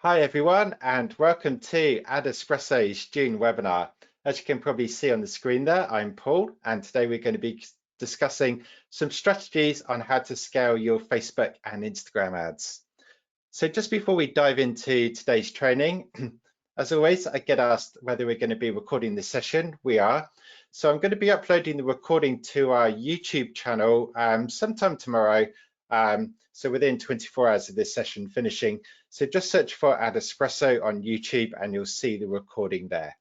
Hi everyone, and welcome to AdEspresso's June webinar. As you can probably see on the screen there, I'm Paul, and today we're going to be discussing some strategies on how to scale your Facebook and Instagram ads. So just before we dive into today's training, as always, I get asked whether we're going to be recording this session. We are. So I'm going to be uploading the recording to our YouTube channel sometime tomorrow. So within 24 hours of this session finishing. So just search for AdEspresso on YouTube and you'll see the recording there.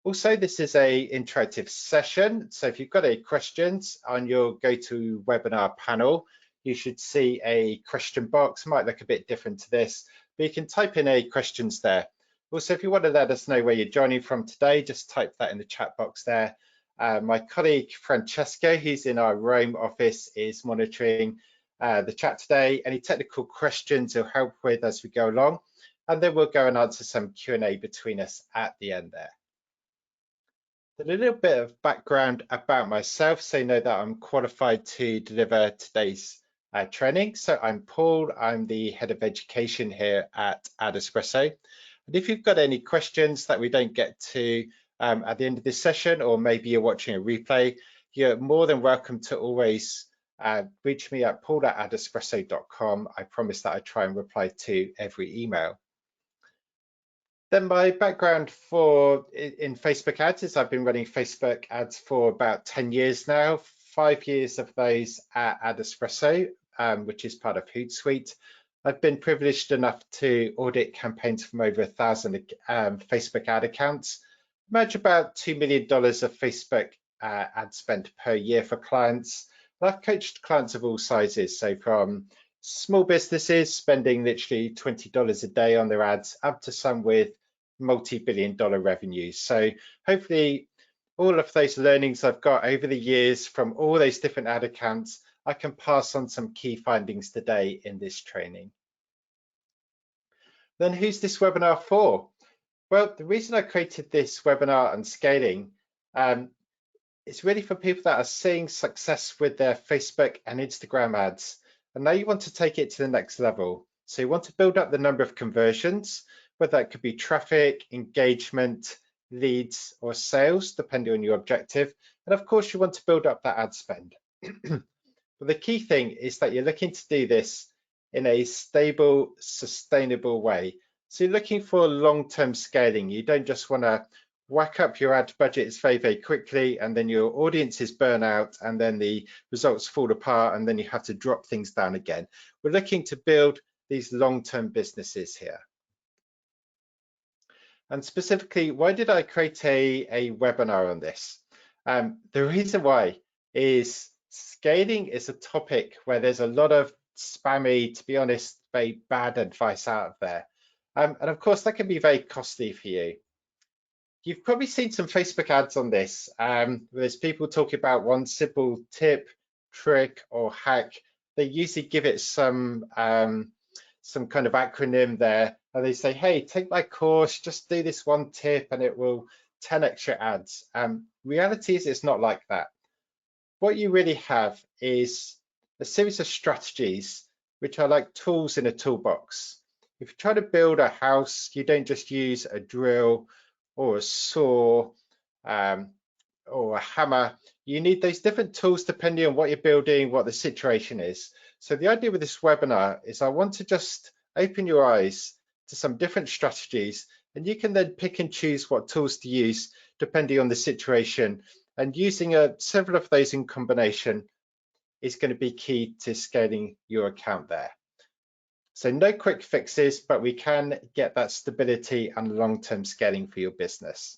Also, this is an interactive session. So if you've got any questions on your GoToWebinar panel, you should see a question box. It might look a bit different to this, but you can type in any questions there. Also, if you want to let us know where you're joining from today, just type that in the chat box there. My colleague Francesca, who's in our Rome office, is monitoring the chat today. Any technical questions he'll help with as we go along, and then we'll go and answer some Q&A between us at the end there. A little bit of background about myself, so you know that I'm qualified to deliver today's training. So I'm Paul, I'm the head of education here at AdEspresso. And if you've got any questions that we don't get to at the end of this session, or maybe you're watching a replay, you're more than welcome to always reach me at paul@adespresso.com. I promise that I try and reply to every email. Then my background in Facebook ads is I've been running Facebook ads for about 10 years now, 5 years of those at AdEspresso, which is part of Hootsuite. I've been privileged enough to audit campaigns from over 1,000 Facebook ad accounts, manage about $2 million of Facebook ad spend per year for clients. I've coached clients of all sizes, so from small businesses spending literally $20 a day on their ads, up to some with multi-billion-dollar revenues. So hopefully all of those learnings I've got over the years from all those different ad accounts, I can pass on some key findings today in this training. Then who's this webinar for? Well, the reason I created this webinar on scaling it's really for people that are seeing success with their Facebook and Instagram ads. And now you want to take it to the next level. So you want to build up the number of conversions, whether that could be traffic, engagement, leads, or sales, depending on your objective. And of course, you want to build up that ad spend. But the key thing is that you're looking to do this in a stable, sustainable way. So you're looking for long-term scaling. You don't just want to whack up your ad budgets very, very quickly, and then your audiences burn out, and then the results fall apart, and then you have to drop things down again. We're looking to build these long-term businesses here. And specifically, why did I create a webinar on this? The reason why is scaling is a topic where there's a lot of spammy, to be honest, very bad advice out there. And of course, that can be very costly for you. You've probably seen some Facebook ads on this. There's people talking about one simple tip, trick, or hack. They usually give it some kind of acronym there, and they say, hey, take my course, just do this one tip and it will 10x your ads. Reality is it's not like that. What you really have is a series of strategies which are like tools in a toolbox. If you try to build a house, you don't just use a drill or a saw or a hammer. You need those different tools depending on what you're building, what the situation is. So the idea with this webinar is I want to just open your eyes to some different strategies, and you can then pick and choose what tools to use depending on the situation. And using several of those in combination is going to be key to scaling your account there. So no quick fixes, but we can get that stability and long-term scaling for your business.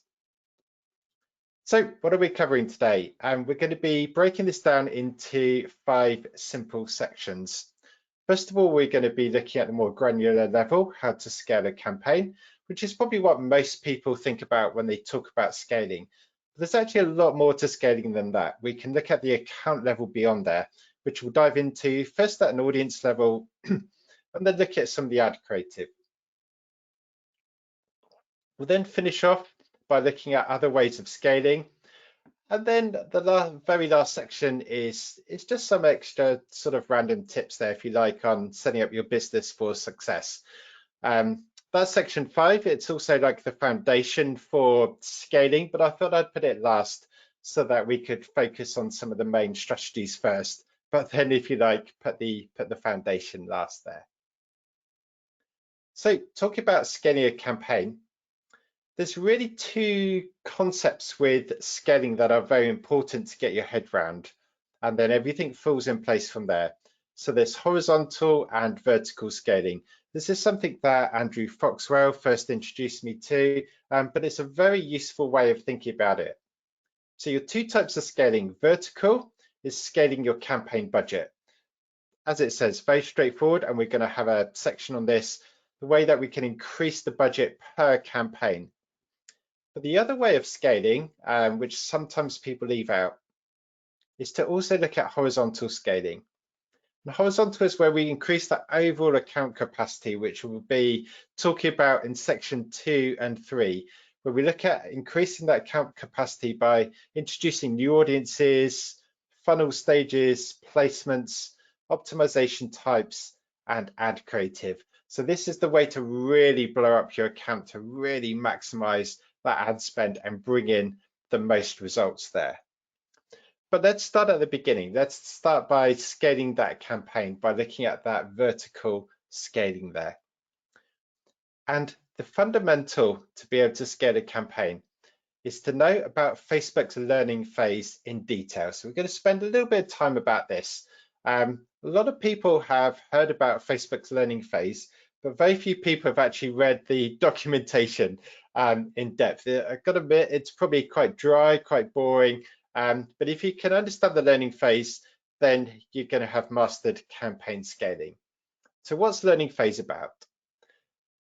So what are we covering today? We're going to be breaking this down into 5 simple sections. First of all, we're going to be looking at the more granular level, how to scale a campaign, which is probably what most people think about when they talk about scaling. But there's actually a lot more to scaling than that. We can look at the account level beyond there, which we'll dive into first at an audience level, and then look at some of the ad creative. We'll then finish off by looking at other ways of scaling. And then the very last section is just some extra sort of random tips there, if you like, on setting up your business for success. That's section 5. It's also like the foundation for scaling, but I thought I'd put it last so that we could focus on some of the main strategies first. But then if you like, put the foundation last there. So talking about scaling a campaign, there's really two concepts with scaling that are very important to get your head around, and then everything falls in place from there. So there's horizontal and vertical scaling. This is something that Andrew Foxwell first introduced me to, but it's a very useful way of thinking about it. So your two types of scaling. Vertical is scaling your campaign budget. As it says, very straightforward, and we're going to have a section on this, the way that we can increase the budget per campaign. But the other way of scaling, which sometimes people leave out, is to also look at horizontal scaling. And horizontal is where we increase the overall account capacity, which we'll be talking about in section 2 and 3, where we look at increasing that account capacity by introducing new audiences, funnel stages, placements, optimization types, and ad creative. So this is the way to really blow up your account, to really maximize that ad spend and bring in the most results there. But let's start at the beginning. Let's start by scaling that campaign by looking at that vertical scaling there. And the fundamental to be able to scale a campaign is to know about Facebook's learning phase in detail. So we're going to spend a little bit of time about this. A lot of people have heard about Facebook's learning phase, but very few people have actually read the documentation in depth. I've got to admit, it's probably quite dry, quite boring. But if you can understand the learning phase, then you're going to have mastered campaign scaling. So what's learning phase about?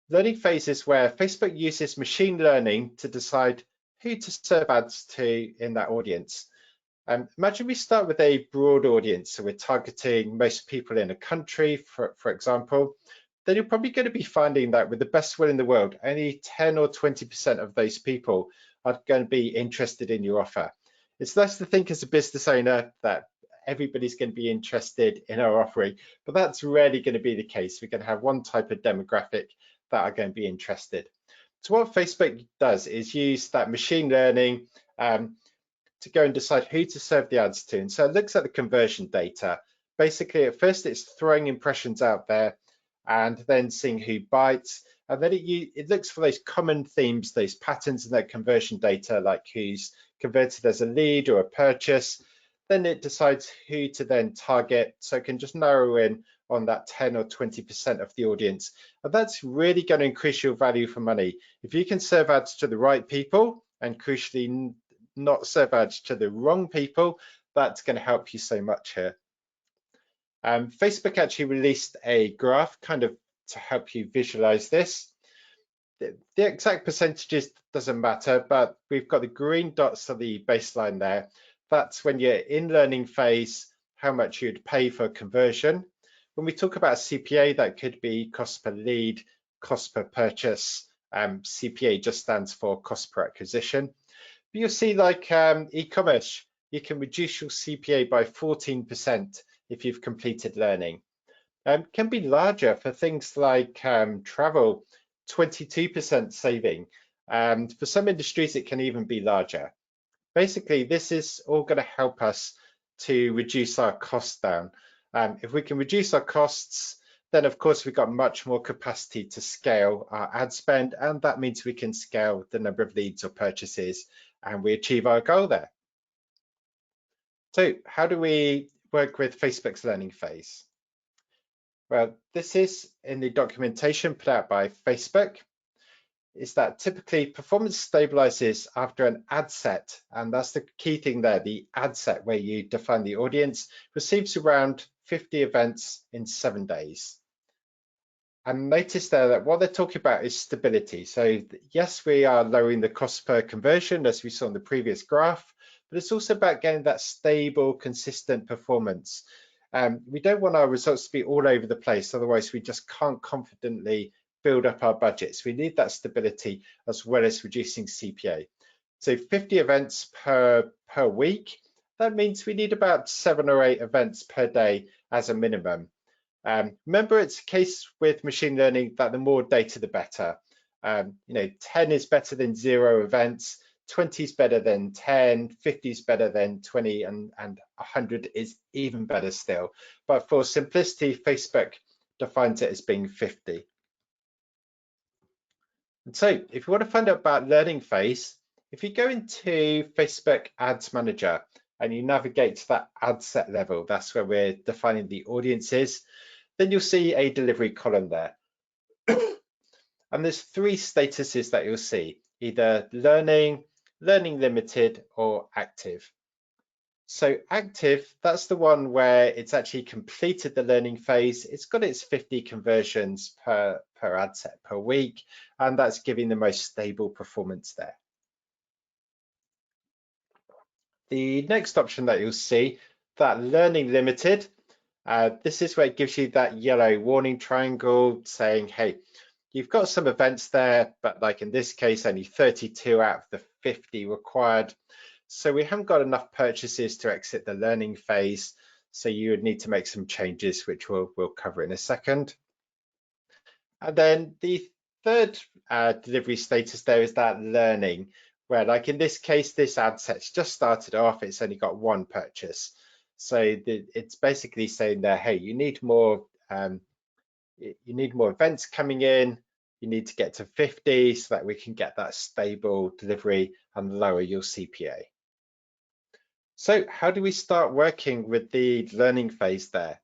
Learning phase is where Facebook uses machine learning to decide who to serve ads to in that audience. Imagine we start with a broad audience, so we're targeting most people in a country, for example. Then you're probably going to be finding that with the best will in the world, only 10 or 20% of those people are going to be interested in your offer. It's nice to think as a business owner that everybody's going to be interested in our offering, but that's rarely going to be the case. We're going to have one type of demographic that are going to be interested. So what Facebook does is use that machine learning to go and decide who to serve the ads to. And so it looks at the conversion data. Basically, at first it's throwing impressions out there and then seeing who bites. And then it looks for those common themes, those patterns in that conversion data, like who's converted as a lead or a purchase. Then it decides who to then target, so it can just narrow in on that 10 or 20% of the audience. And that's really going to increase your value for money. If you can serve ads to the right people and crucially not serve ads to the wrong people, that's going to help you so much here. Facebook actually released a graph kind of to help you visualize this. The exact percentages doesn't matter, but we've got the green dots of the baseline there. That's when you're in learning phase, how much you'd pay for conversion. When we talk about CPA, that could be cost per lead, cost per purchase. CPA just stands for cost per acquisition. But you'll see like e-commerce, you can reduce your CPA by 14% if you've completed learning. Can be larger for things like travel, 22% saving. And for some industries, it can even be larger. Basically, this is all going to help us to reduce our costs down. If we can reduce our costs, then of course we've got much more capacity to scale our ad spend, and that means we can scale the number of leads or purchases, and we achieve our goal there. So how do we work with Facebook's learning phase? Well, this is in the documentation put out by Facebook, is that typically performance stabilizes after an ad set, and that's the key thing there, the ad set where you define the audience, receives around 50 events in 7 days. And notice there that what they're talking about is stability. So yes, we are lowering the cost per conversion as we saw in the previous graph, but it's also about getting that stable, consistent performance. We don't want our results to be all over the place, otherwise we just can't confidently build up our budgets. We need that stability as well as reducing CPA. So 50 events per week, that means we need about 7 or 8 events per day as a minimum. Remember, it's a case with machine learning that the more data, the better. 10 is better than 0 events, 20 is better than 10, 50 is better than 20, and 100 is even better still. But for simplicity, Facebook defines it as being 50. And so if you want to find out about learning phase, if you go into Facebook Ads Manager and you navigate to that ad set level, that's where we're defining the audiences, then you'll see a delivery column there. And there's 3 statuses that you'll see, either learning, learning limited, or active. So active, that's the one where it's actually completed the learning phase. It's got its 50 conversions per ad set per week, and that's giving the most stable performance there. The next option that you'll see, that learning limited, this is where it gives you that yellow warning triangle saying, hey, you've got some events there, but like in this case, only 32 out of the 50 required. So we haven't got enough purchases to exit the learning phase. So you would need to make some changes, which we'll cover in a second. And then the third delivery status there is that learning, where like in this case, this ad set's just started off, it's only got 1 purchase. So it's basically saying there, hey, you need more events coming in, you need to get to 50 so that we can get that stable delivery and lower your CPA. So how do we start working with the learning phase there?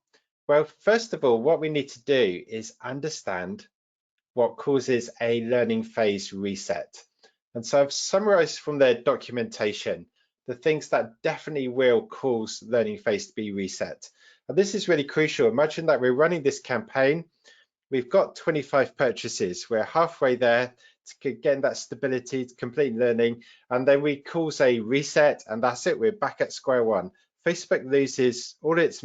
Well, first of all, what we need to do is understand what causes a learning phase reset. And so I've summarized from their documentation the things that definitely will cause learning phase to be reset. And this is really crucial. Imagine that we're running this campaign. We've got 25 purchases. We're halfway there to getting that stability, to complete learning, and then we cause a reset, and that's it. We're back at square one. Facebook loses all its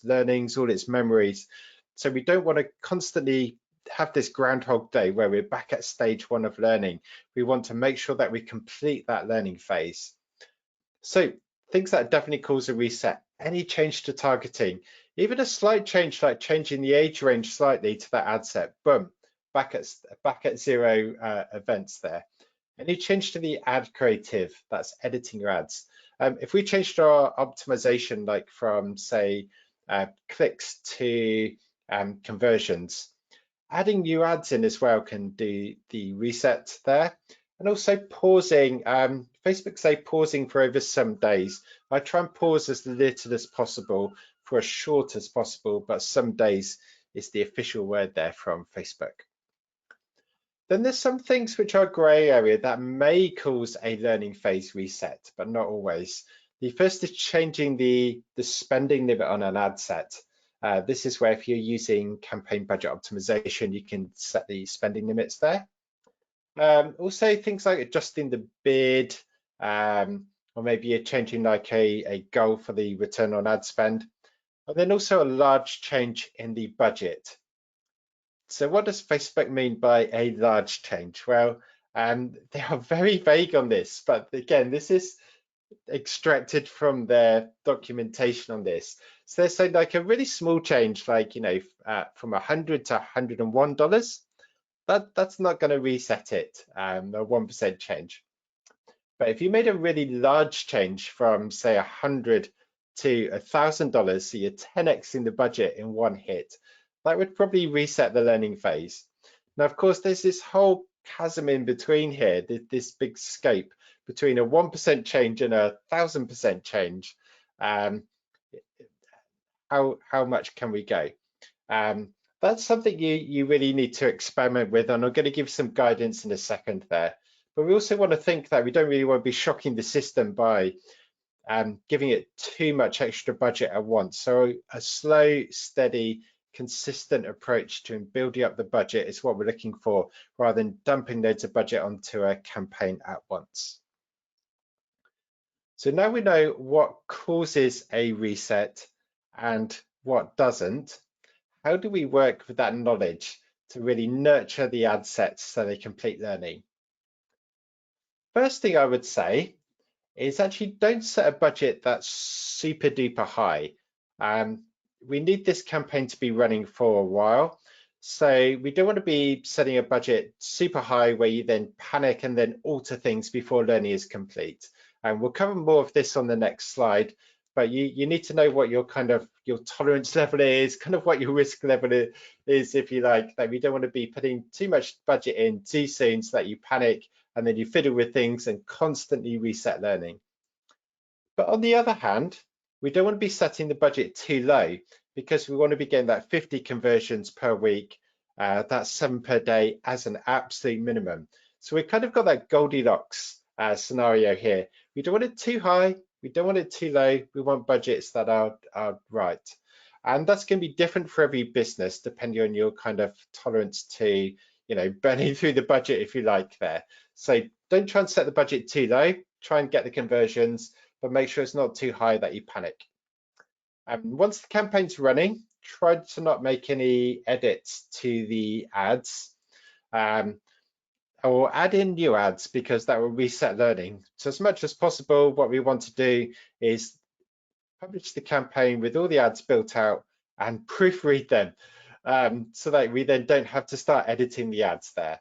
learnings, all its memories. So we don't want to constantly have this Groundhog Day where we're back at stage 1 of learning. We want to make sure that we complete that learning phase. So things that definitely cause a reset, any change to targeting, even a slight change like changing the age range slightly to that ad set, boom, back at 0 events there. Any change to the ad creative, that's editing your ads. If we changed our optimization, like from say clicks to conversions, adding new ads in as well can do the reset there. And also pausing, Facebook say pausing for over some days. I try and pause as little as possible for as short as possible, but some days is the official word there from Facebook. Then there's some things which are grey area that may cause a learning phase reset, but not always. The first is changing the spending limit on an ad set. This is where if you're using campaign budget optimization, you can set the spending limits there. Also things like adjusting the bid, or maybe you're changing like a goal for the return on ad spend. And then also a large change in the budget. So what does Facebook mean by a large change? Well, they are very vague on this, but again, this is extracted from their documentation on this. So they're saying like a really small change, like, from $100 to $101, that's not going to reset it, a 1% change. But if you made a really large change from say $100 to $1,000, so you're 10xing the budget in one hit, that would probably reset the learning phase. Now, of course, there's this whole chasm in between here, this big scope between a 1% change and a 1,000% change. How much can we go? That's something you really need to experiment with, and I'm going to give some guidance in a second there. But we also want to think that we don't really want to be shocking the system by giving it too much extra budget at once. So a slow, steady, consistent approach to building up the budget is what we're looking for, rather than dumping loads of budget onto a campaign at once. So now we know what causes a reset and what doesn't. How do we work with that knowledge to really nurture the ad sets so they complete learning? First thing I would say is actually don't set a budget that's super duper high. we need this campaign to be running for a while. So we don't want to be setting a budget super high where you then panic and then alter things before learning is complete. And we'll cover more of this on the next slide, but you need to know what your your tolerance level is, kind of what your risk level is, if you like. That we don't want to be putting too much budget in too soon so that you panic and then you fiddle with things and constantly reset learning. But on the other hand, we don't want to be setting the budget too low because we want to be getting that 50 conversions per week, that's 7 per day as an absolute minimum. So we've kind of got that Goldilocks scenario here. We don't want it too high, we don't want it too low, we want budgets that are right. And that's going to be different for every business depending on your kind of tolerance to, burning through the budget, if you like, there. So don't try and set the budget too low, try and get the conversions, but make sure it's not too high that you panic. Once the campaign's running, try to not make any edits to the ads or add in new ads because that will reset learning. So as much as possible, what we want to do is publish the campaign with all the ads built out and proofread them so that we then don't have to start editing the ads there.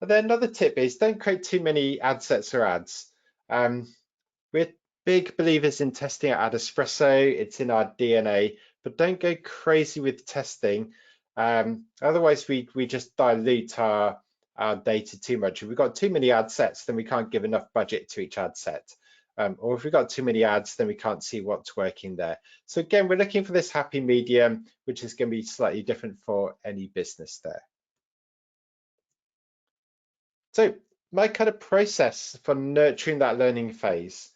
And then another tip is don't create too many ad sets or ads. We're big believers in testing at AdEspresso. It's in our DNA, but don't go crazy with testing. Otherwise, we just dilute our data too much. If we've got too many ad sets, then we can't give enough budget to each ad set. Or if we've got too many ads, then we can't see what's working there. So again, we're looking for this happy medium, which is going to be slightly different for any business there. So my kind of process for nurturing that learning phase.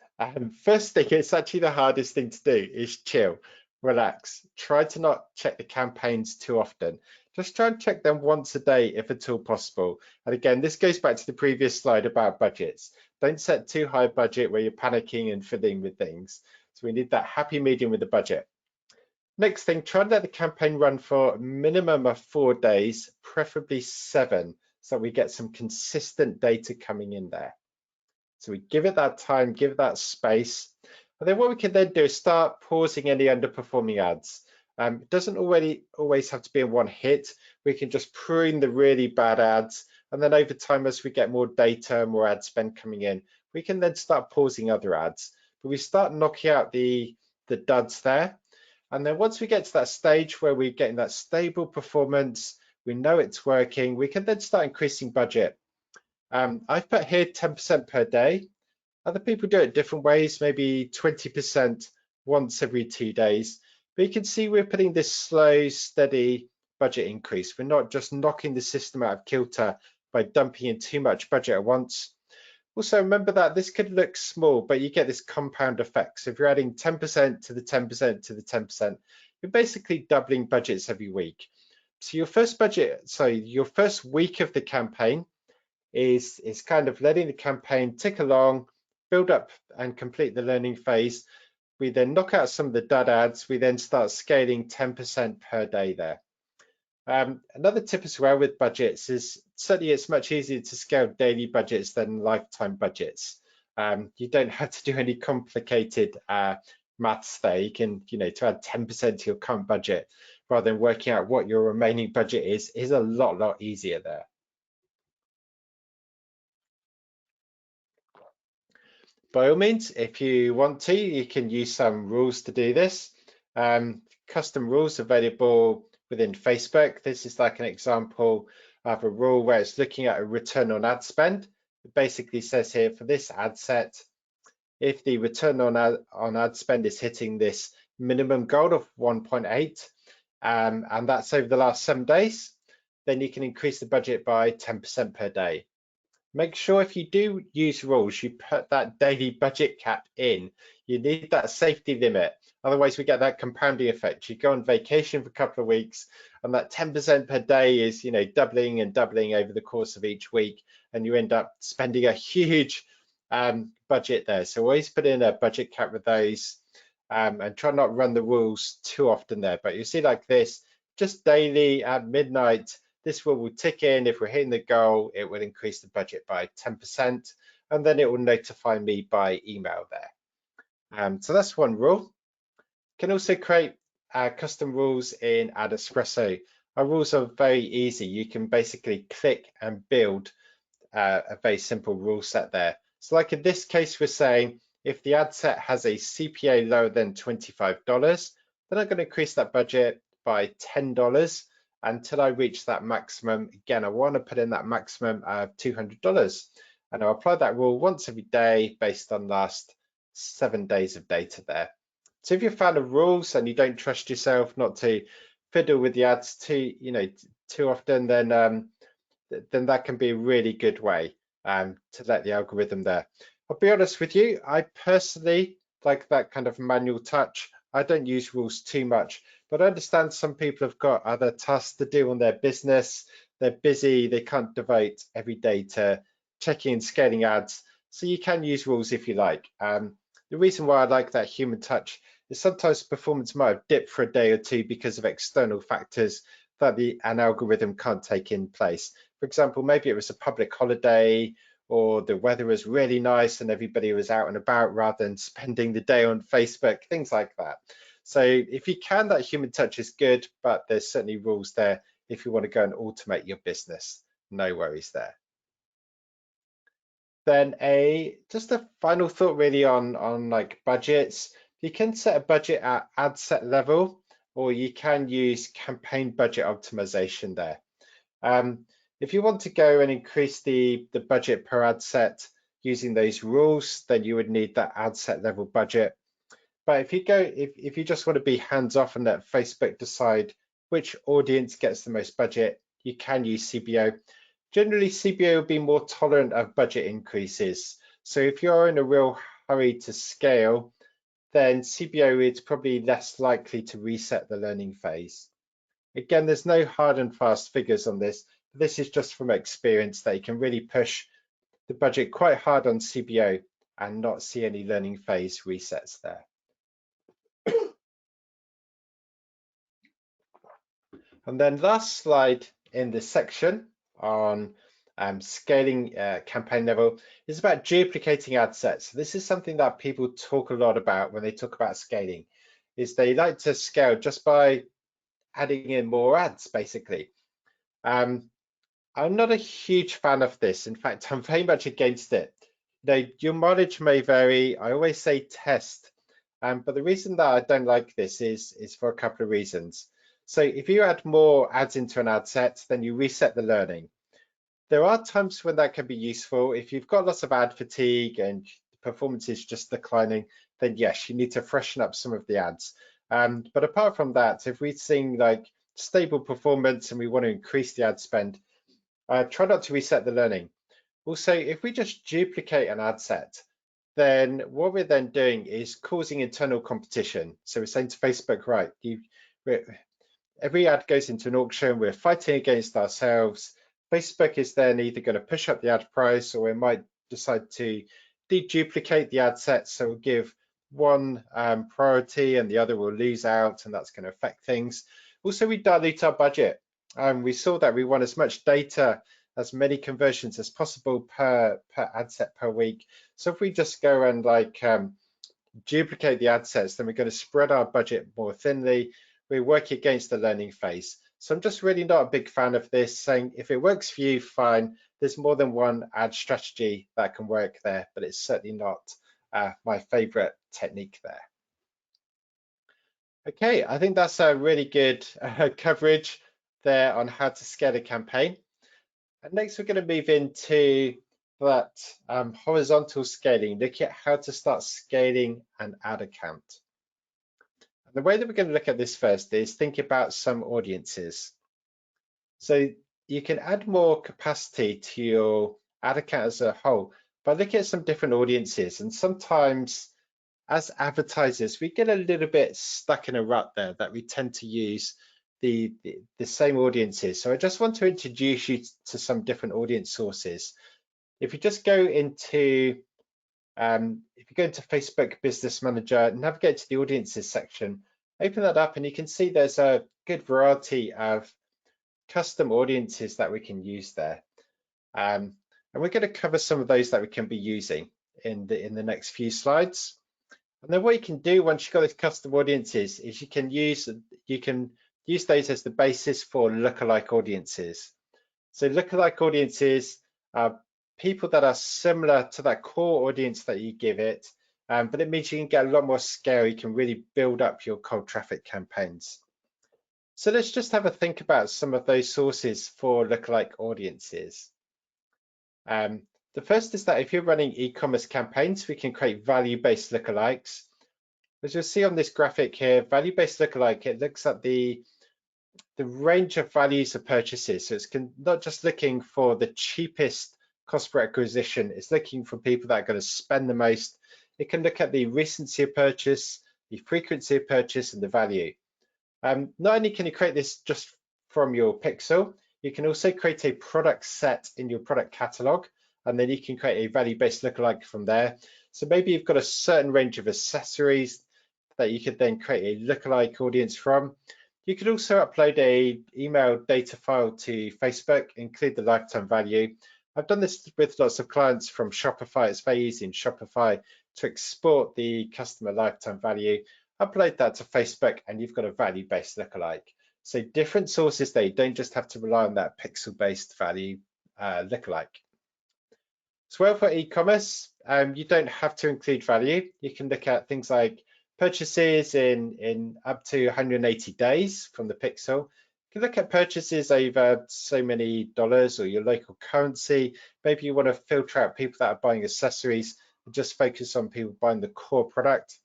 First thing, it's actually the hardest thing to do is chill, relax. Try to not check the campaigns too often. Just try and check them once a day if at all possible. And again, this goes back to the previous slide about budgets. Don't set too high a budget where you're panicking and fiddling with things. So we need that happy medium with the budget. Next thing, try and let the campaign run for a minimum of 4 days, preferably 7, so we get some consistent data coming in there. So we give it that time, give it that space. And then what we can then do is start pausing any underperforming ads. It doesn't always have to be in one hit. We can just prune the really bad ads. And then over time, as we get more data, more ad spend coming in, we can then start pausing other ads. But we start knocking out the duds there. And then once we get to that stage where we're getting that stable performance, we know it's working, we can then start increasing budget. I've put here 10% per day. Other people do it different ways, maybe 20% once every 2 days. But you can see we're putting this slow, steady budget increase. We're not just knocking the system out of kilter by dumping in too much budget at once. Also, remember that this could look small, but you get this compound effect. So if you're adding 10% to the 10% to the 10%, you're basically doubling budgets every week. So your first week of the campaign is kind of letting the campaign tick along, build up and complete the learning phase. We then knock out some of the dud ads. We then start scaling 10% per day there. Another tip as well with budgets is certainly it's much easier to scale daily budgets than lifetime budgets. You don't have to do any complicated maths there. You can, to add 10% to your current budget rather than working out what your remaining budget is a lot easier there. By all means, if you want to, you can use some rules to do this. Custom rules available within Facebook. This is like an example of a rule where it's looking at a return on ad spend. It basically says here for this ad set, if the return on ad spend is hitting this minimum goal of 1.8, and that's over the last 7 days, then you can increase the budget by 10% per day. Make sure if you do use rules, you put that daily budget cap in. You need that safety limit. Otherwise, we get that compounding effect. You go on vacation for a couple of weeks, and that 10% per day is, doubling and doubling over the course of each week, and you end up spending a huge budget there. So always put in a budget cap with those, and try not run the rules too often there. But you see like this, just daily at midnight, this will tick in. If we're hitting the goal, it will increase the budget by 10%, and then it will notify me by email there. So that's one rule. You can also create custom rules in AdEspresso. Our rules are very easy. You can basically click and build a very simple rule set there. So like in this case, we're saying if the ad set has a CPA lower than $25, then I'm going to increase that budget by $10 until I reach that maximum. Again, I want to put in that maximum of $200. And I'll apply that rule once every day based on last 7 days of data there. So if you're a fan of rules and you don't trust yourself not to fiddle with the ads too often, then that can be a really good way to let the algorithm there. I'll be honest with you, I personally like that kind of manual touch. I don't use rules too much, but I understand some people have got other tasks to do on their business. They're busy, they can't devote every day to checking and scaling ads. So you can use rules if you like. The reason why I like that human touch is sometimes performance might have dipped for a day or two because of external factors that an algorithm can't take in place. For example, maybe it was a public holiday or the weather was really nice and everybody was out and about rather than spending the day on Facebook, things like that. So if you can, that human touch is good, but there's certainly rules there if you want to go and automate your business. No worries there. Then just a final thought really on like budgets. You can set a budget at ad set level, or you can use campaign budget optimization there. If you want to go and increase the budget per ad set using those rules, then you would need that ad set level budget. But if you just want to be hands off and let Facebook decide which audience gets the most budget, you can use CBO. Generally, CBO will be more tolerant of budget increases. So if you're in a real hurry to scale, then CBO is probably less likely to reset the learning phase. Again, there's no hard and fast figures on this. This is just from experience that you can really push the budget quite hard on CBO and not see any learning phase resets there. And then last slide in this section on scaling campaign level is about duplicating ad sets. So this is something that people talk a lot about when they talk about scaling, is they like to scale just by adding in more ads, basically. I'm not a huge fan of this. In fact, I'm very much against it. Your mileage may vary. I always say test. But the reason that I don't like this is for a couple of reasons. So if you add more ads into an ad set, then you reset the learning. There are times when that can be useful. If you've got lots of ad fatigue and performance is just declining, then yes, you need to freshen up some of the ads. But apart from that, if we're seeing like stable performance and we want to increase the ad spend, try not to reset the learning. Also, if we just duplicate an ad set, then what we're then doing is causing internal competition. So we're saying to Facebook, right, every ad goes into an auction, we're fighting against ourselves. Facebook is then either going to push up the ad price, or it might decide to deduplicate the ad set. So we'll give one priority and the other will lose out, and that's going to affect things. Also, we dilute our budget. We saw that we want as much data, as many conversions as possible per ad set per week. So if we just go and like duplicate the ad sets, then we're going to spread our budget more thinly. We're working against the learning phase. So I'm just really not a big fan of this, saying if it works for you, fine. There's more than one ad strategy that can work there, but it's certainly not my favorite technique there. Okay, I think that's a really good coverage there on how to scale a campaign. And next we're going to move into that horizontal scaling, look at how to start scaling an ad account. And the way that we're going to look at this first is think about some audiences. So you can add more capacity to your ad account as a whole by looking at some different audiences. And sometimes as advertisers, we get a little bit stuck in a rut there that we tend to use the same audiences. So I just want to introduce you to some different audience sources. If you just go into Facebook Business Manager, navigate to the audiences section, open that up, and you can see there's a good variety of custom audiences that we can use there. And we're going to cover some of those that we can be using in the next few slides. And then what you can do once you've got these custom audiences is you can use those as the basis for lookalike audiences. So lookalike audiences are people that are similar to that core audience that you give it, but it means you can get a lot more scale. You can really build up your cold traffic campaigns. So let's just have a think about some of those sources for lookalike audiences. The first is that if you're running e-commerce campaigns, we can create value-based lookalikes. As you'll see on this graphic here, value-based lookalike, it looks at the range of values of purchases. So it's not just looking for the cheapest cost per acquisition, it's looking for people that are going to spend the most. It can look at the recency of purchase, the frequency of purchase, and the value. Not only can you create this just from your pixel, you can also create a product set in your product catalog, and then you can create a value-based lookalike from there. So maybe you've got a certain range of accessories that you could then create a lookalike audience from. You could also upload a email data file to Facebook, include the lifetime value. I've done this with lots of clients from Shopify. It's very easy in Shopify to export the customer lifetime value, upload that to Facebook, and you've got a value-based lookalike. So different sources there, you don't just have to rely on that pixel-based value lookalike. As well for e-commerce, you don't have to include value. You can look at things like purchases in up to 180 days from the pixel. You can look at purchases over so many dollars or your local currency. Maybe you want to filter out people that are buying accessories and just focus on people buying the core product.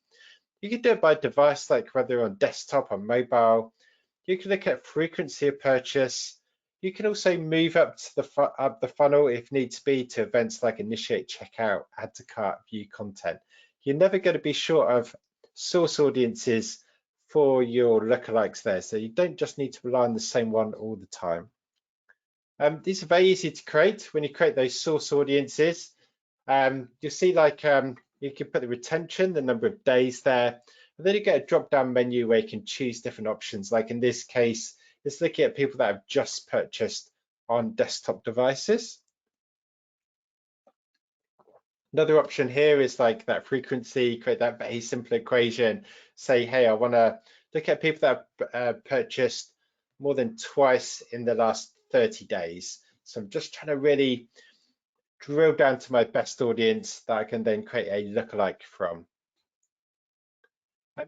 You can do it by device, like whether on desktop or mobile. You can look at frequency of purchase. You can also move up to the funnel if needs be to events like initiate checkout, add to cart, view content. You're never going to be short of source audiences for your lookalikes there. So you don't just need to rely on the same one all the time. These are very easy to create. When you create those source audiences, you'll see like you can put the retention, the number of days there, and then you get a drop-down menu where you can choose different options. Like in this case, it's looking at people that have just purchased on desktop devices. Another option here is like that frequency, create that very simple equation. Say, hey, I want to look at people that have purchased more than twice in the last 30 days. So I'm just trying to really drill down to my best audience that I can then create a lookalike from.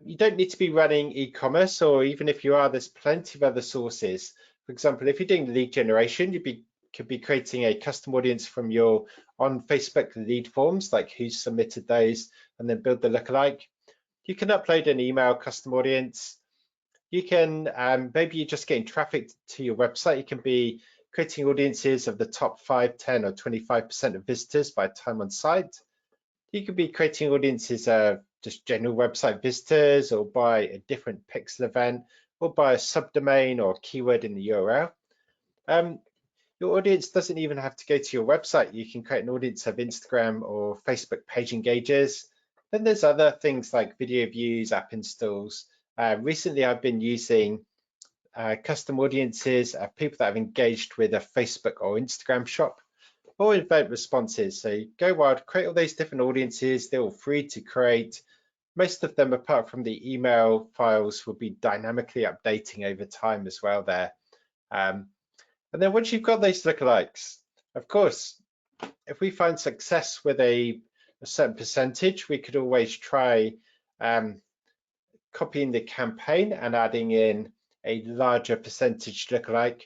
You don't need to be running e-commerce, or even if you are, there's plenty of other sources. For example, if you're doing lead generation, could be creating a custom audience from your on Facebook lead forms, like who's submitted those, and then build the lookalike. You can upload an email custom audience. You can, maybe you're just getting traffic to your website. You can be creating audiences of the top 5, 10, or 25% of visitors by time on site. You could be creating audiences of just general website visitors, or by a different pixel event, or by a subdomain or keyword in the URL. Your audience doesn't even have to go to your website. You can create an audience of Instagram or Facebook page engagers. Then there's other things like video views, app installs. Recently, I've been using custom audiences of people that have engaged with a Facebook or Instagram shop, or event responses. So go wild, create all these different audiences. They're all free to create. Most of them, apart from the email files, will be dynamically updating over time as well there. And then once you've got those lookalikes, of course, if we find success with a certain percentage, we could always try copying the campaign and adding in a larger percentage lookalike.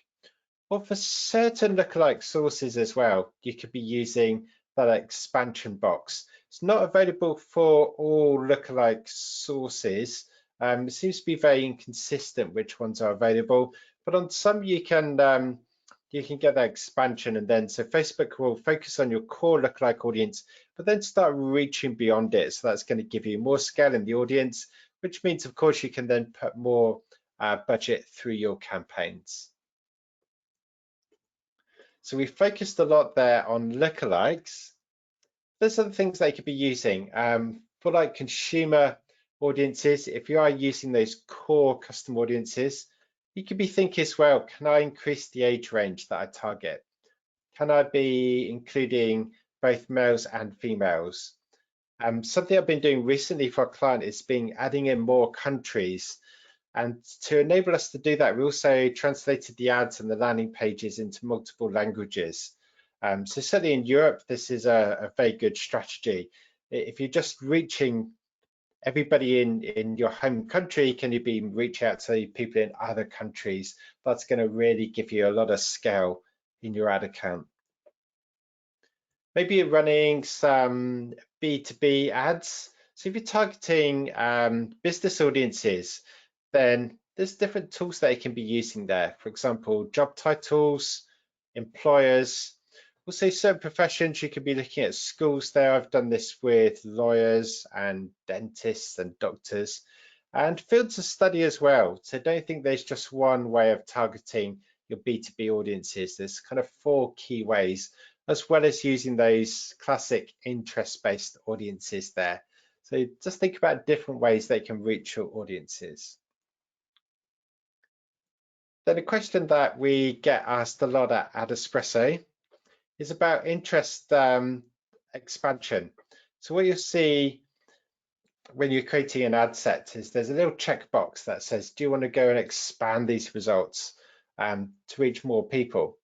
Or for certain lookalike sources as well, you could be using that expansion box. It's not available for all lookalike sources. It seems to be very inconsistent which ones are available, but on some you can get that expansion, and then so Facebook will focus on your core lookalike audience, but then start reaching beyond it. So that's going to give you more scale in the audience, which means, of course, you can then put more budget through your campaigns. So we focused a lot there on lookalikes. There's other things they could be using for like consumer audiences. If you are using those core custom audiences, you could be thinking as well, can I increase the age range that I target? Can I be including both males and females? Something I've been doing recently for a client is adding in more countries. And to enable us to do that, we also translated the ads and the landing pages into multiple languages. So certainly in Europe, this is a very good strategy. If you're just reaching everybody in your home country, can you be reach out to people in other countries? That's going to really give you a lot of scale in your ad account. Maybe you're running some B2B ads. So if you're targeting business audiences, then there's different tools that you can be using there. For example, job titles, employers, also certain professions. You could be looking at schools there. I've done this with lawyers and dentists and doctors, and fields of study as well. So don't think there's just one way of targeting your B2B audiences. There's kind of 4 key ways, as well as using those classic interest-based audiences there. So just think about different ways they can reach your audiences. Then a question that we get asked a lot at AdEspresso is about interest expansion. So what you'll see when you're creating an ad set is there's a little checkbox that says, do you want to go and expand these results to reach more people?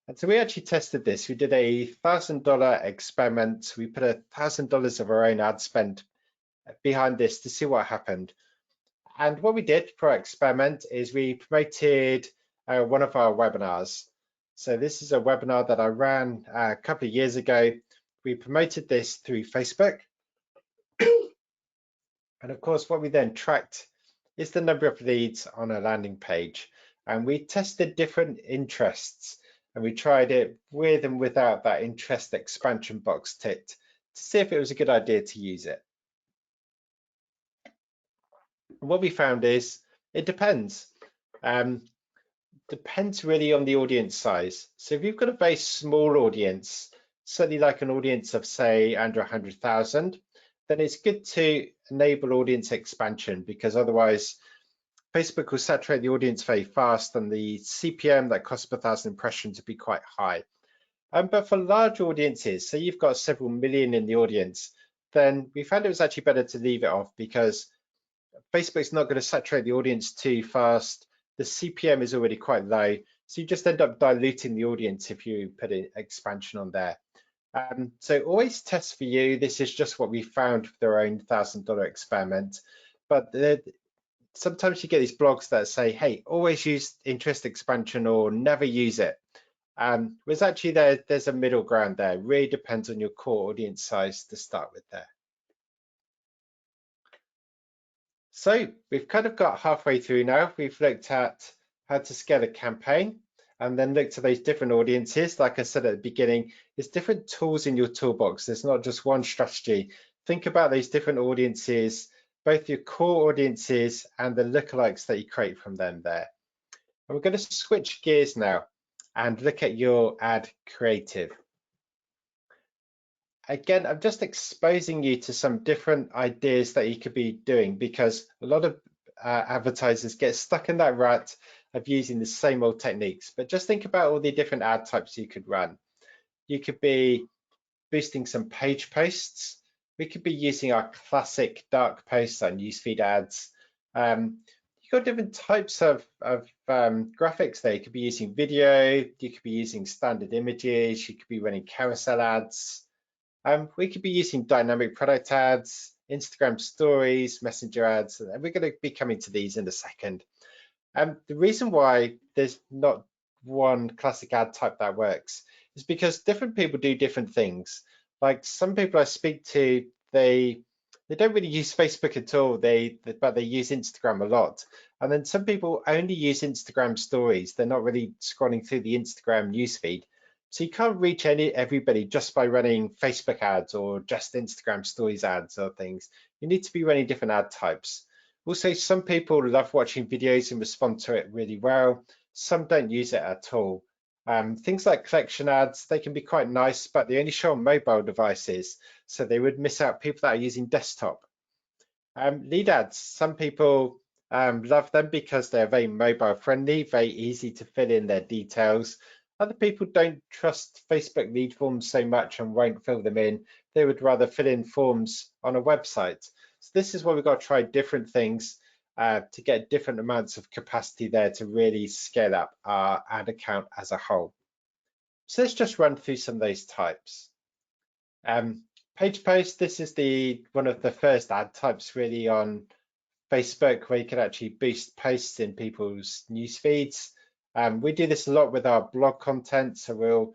And so we actually tested this. We did a $1,000 experiment. We put $1,000 of our own ad spend behind this to see what happened. And what we did for our experiment is we promoted one of our webinars. So this is a webinar that I ran a couple of years ago. We promoted this through Facebook. And of course, what we then tracked is the number of leads on a landing page. And we tested different interests, and we tried it with and without that interest expansion box ticked to see if it was a good idea to use it. And what we found is it depends. Depends really on the audience size. So if you've got a very small audience, certainly like an audience of say under 100,000, then it's good to enable audience expansion, because otherwise Facebook will saturate the audience very fast and the CPM that costs per 1,000 impressions would be quite high. But for large audiences, so you've got several million in the audience, then we found it was actually better to leave it off, because Facebook's not going to saturate the audience too fast. The CPM is already quite low, so you just end up diluting the audience if you put an expansion on there. So always test for you. This is just what we found with our own $1,000 experiment. But sometimes you get these blogs that say, hey, always use interest expansion or never use it. Whereas actually there's a middle ground there. It really depends on your core audience size to start with there. So we've kind of got halfway through now. We've looked at how to scale a campaign, and then looked at those different audiences. Like I said at the beginning, there's different tools in your toolbox. There's not just one strategy. Think about those different audiences, both your core audiences and the lookalikes that you create from them there. And we're going to switch gears now and look at your ad creative. Again, I'm just exposing you to some different ideas that you could be doing, because a lot of advertisers get stuck in that rut of using the same old techniques. But just think about all the different ad types you could run. You could be boosting some page posts. We could be using our classic dark posts on newsfeed ads. You've got different types of graphics there. You could be using video, you could be using standard images, you could be running carousel ads. We could be using dynamic product ads, Instagram stories, messenger ads, and we're going to be coming to these in a second. The reason why there's not one classic ad type that works is because different people do different things. Like some people I speak to, they don't really use Facebook at all, but they use Instagram a lot. And then some people only use Instagram stories. They're not really scrolling through the Instagram newsfeed. So you can't reach everybody just by running Facebook ads or just Instagram stories ads or things. You need to be running different ad types. Also, some people love watching videos and respond to it really well. Some don't use it at all. Things like collection ads, they can be quite nice, but they only show on mobile devices, so they would miss out people that are using desktop. Lead ads, some people love them because they're very mobile friendly, very easy to fill in their details. Other people don't trust Facebook lead forms so much and won't fill them in. They would rather fill in forms on a website. So this is why we've got to try different things to get different amounts of capacity there to really scale up our ad account as a whole. So let's just run through some of those types. Page post, this is one of the first ad types really on Facebook, where you can actually boost posts in people's news feeds. We do this a lot with our blog content, so we'll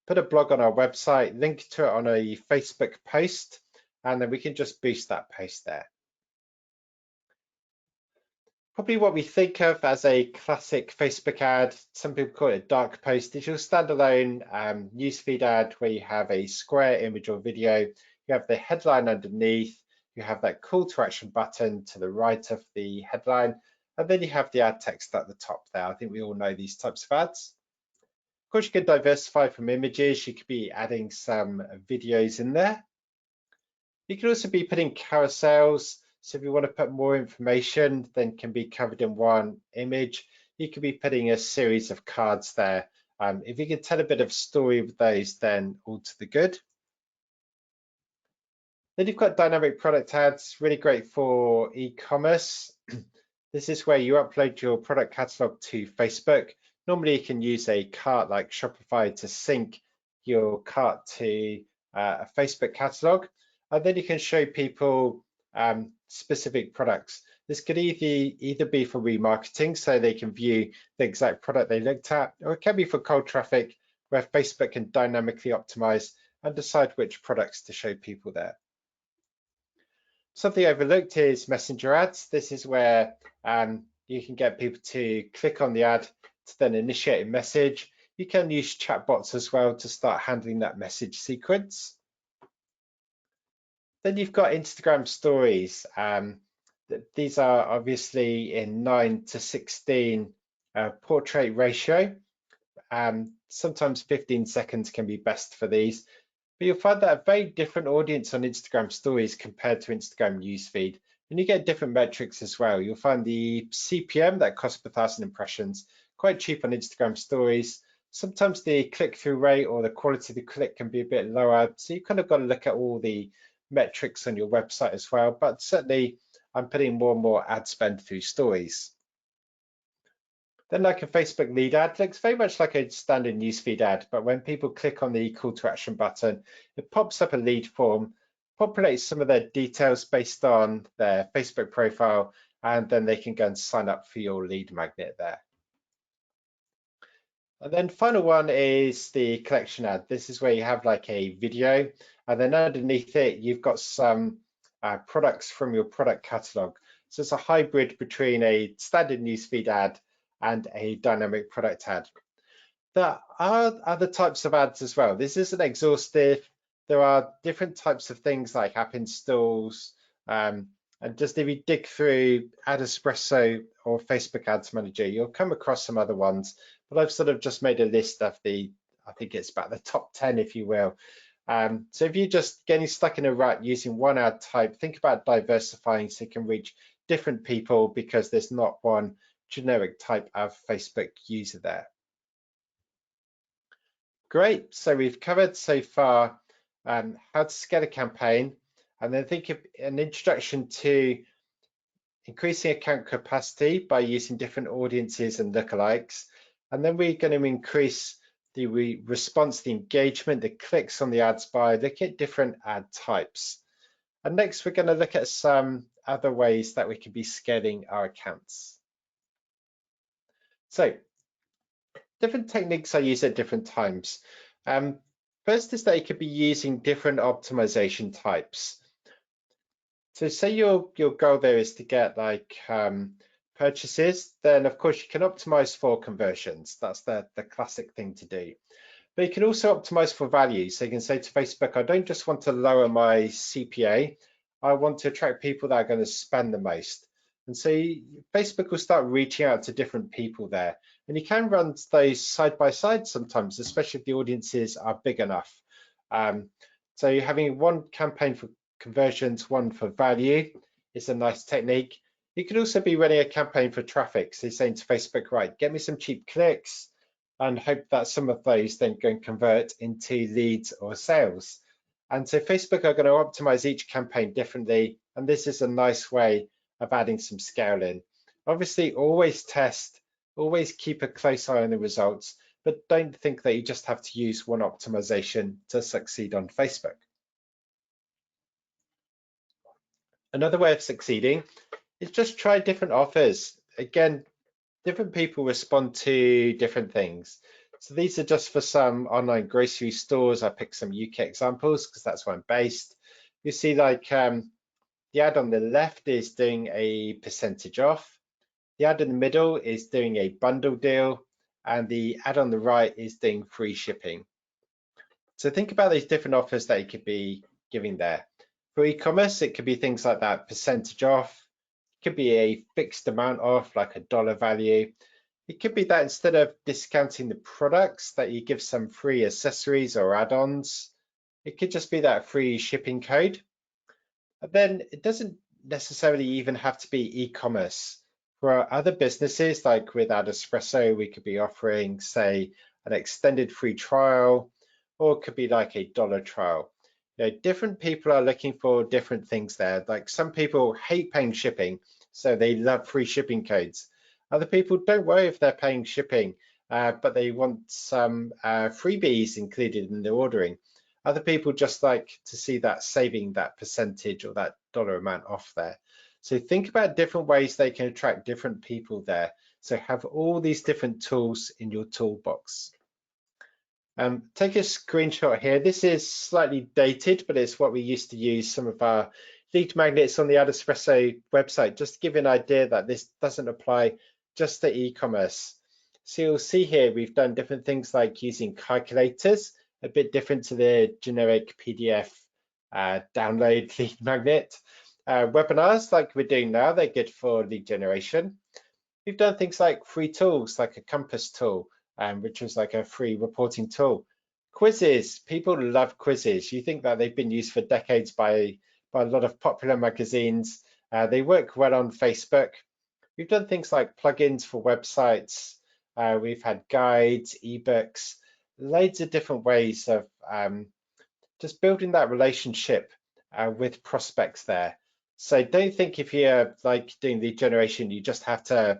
put a blog on our website, link to it on a Facebook post, and then we can just boost that post there. Probably what we think of as a classic Facebook ad, some people call it a dark post, is your standalone newsfeed ad where you have a square image or video, you have the headline underneath, you have that call to action button to the right of the headline, and then you have the ad text at the top there. I think we all know these types of ads. Of course, you can diversify from images. You could be adding some videos in there. You can also be putting carousels. So if you want to put more information than can be covered in one image, you could be putting a series of cards there. If you can tell a bit of story with those, then all to the good. Then you've got dynamic product ads, really great for e-commerce. This is where you upload your product catalog to Facebook. Normally you can use a cart like Shopify to sync your cart to a Facebook catalog. And then you can show people specific products. This could either be for remarketing, so they can view the exact product they looked at, or it can be for cold traffic, where Facebook can dynamically optimize and decide which products to show people there. Something overlooked is messenger ads. This is where you can get people to click on the ad to then initiate a message. You can use chatbots as well to start handling that message sequence. Then you've got Instagram stories. These are obviously in 9:16 portrait ratio. Sometimes 15 seconds can be best for these, but you'll find that a very different audience on Instagram stories compared to Instagram newsfeed. And you get different metrics as well. You'll find the CPM, that cost per 1,000 impressions, quite cheap on Instagram stories. Sometimes the click-through rate or the quality of the click can be a bit lower. So you kind of got to look at all the metrics on your website as well. But certainly I'm putting more and more ad spend through stories. Then like a Facebook lead ad, looks very much like a standard newsfeed ad, but when people click on the call to action button, it pops up a lead form, populates some of their details based on their Facebook profile, and then they can go and sign up for your lead magnet there. And then final one is the collection ad. This is where you have like a video, and then underneath it, you've got some products from your product catalog. So it's a hybrid between a standard newsfeed ad and a dynamic product ad. There are other types of ads as well. This isn't exhaustive. There are different types of things like app installs, and just if you dig through AdEspresso or Facebook Ads Manager, you'll come across some other ones, but I've sort of just made a list of I think it's about the top 10, if you will. So if you're just getting stuck in a rut using one ad type, think about diversifying so you can reach different people, because there's not one generic type of Facebook user there. Great, so we've covered so far how to scale a campaign, and then think of an introduction to increasing account capacity by using different audiences and lookalikes. And then we're going to increase the response, the engagement, the clicks on the ads by looking at different ad types. And next, we're going to look at some other ways that we can be scaling our accounts. So, different techniques I use at different times. First is that you could be using different optimization types. So say your goal there is to get like purchases, then of course you can optimize for conversions. That's the classic thing to do. But you can also optimize for value. So you can say to Facebook, I don't just want to lower my CPA, I want to attract people that are going to spend the most. And so Facebook will start reaching out to different people there. And you can run those side by side sometimes, especially if the audiences are big enough. So you're having one campaign for conversions, one for value is a nice technique. You could also be running a campaign for traffic. So you're saying to Facebook, right, get me some cheap clicks, and hope that some of those then can convert into leads or sales. And so Facebook are going to optimize each campaign differently, and this is a nice way of adding some scale in. Obviously, always test, always keep a close eye on the results, but don't think that you just have to use one optimization to succeed on Facebook. Another way of succeeding is just try different offers. Again, different people respond to different things. So these are just for some online grocery stores. I picked some UK examples because that's where I'm based. You see like the ad on the left is doing a percentage off. The ad in the middle is doing a bundle deal. And the ad on the right is doing free shipping. So think about these different offers that you could be giving there. For e-commerce, it could be things like that percentage off. It could be a fixed amount off, like a dollar value. It could be that instead of discounting the products, that you give some free accessories or add-ons. It could just be that free shipping code. And then it doesn't necessarily even have to be e-commerce. For other businesses, like with AdEspresso, we could be offering, say, an extended free trial, or it could be like a dollar trial. You know, different people are looking for different things there. Like some people hate paying shipping, so they love free shipping codes. Other people don't worry if they're paying shipping, but they want some freebies included in the ordering. Other people just like to see that saving that percentage or that dollar amount off there. So think about different ways they can attract different people there. So have all these different tools in your toolbox. Take a screenshot here. This is slightly dated, but it's what we used to use some of our lead magnets on the AdEspresso website, just to give you an idea that this doesn't apply just to e-commerce. So you'll see here, we've done different things like using calculators, a bit different to the generic PDF download lead magnet. Webinars like we're doing now, they're good for lead generation. We've done things like free tools, like a compass tool, which was like a free reporting tool. Quizzes, people love quizzes. You think that they've been used for decades by a lot of popular magazines. They work well on Facebook. We've done things like plugins for websites. We've had guides, ebooks, loads of different ways of just building that relationship with prospects there. So don't think if you're like doing lead generation, you just have to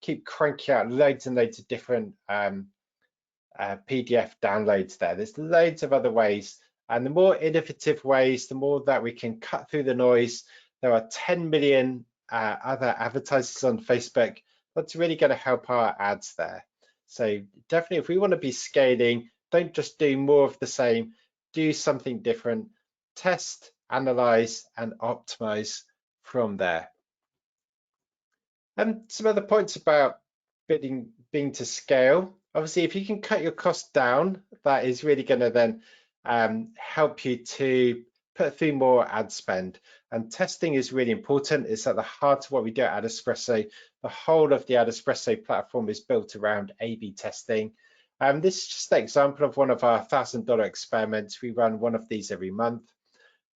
keep cranking out loads and loads of different PDF downloads there. There's loads of other ways. And the more innovative ways, the more that we can cut through the noise. There are 10 million other advertisers on Facebook. That's really going to help our ads there. So definitely, if we want to be scaling, don't just do more of the same. Do something different. Test, analyze, and optimize from there. And some other points about being to scale. Obviously, if you can cut your costs down, that is really going to then help you to put through more ad spend. And testing is really important. It's at the heart of what we do at AdEspresso. The whole of the AdEspresso platform is built around A/B testing. This is just an example of one of our $1,000 experiments. We run one of these every month.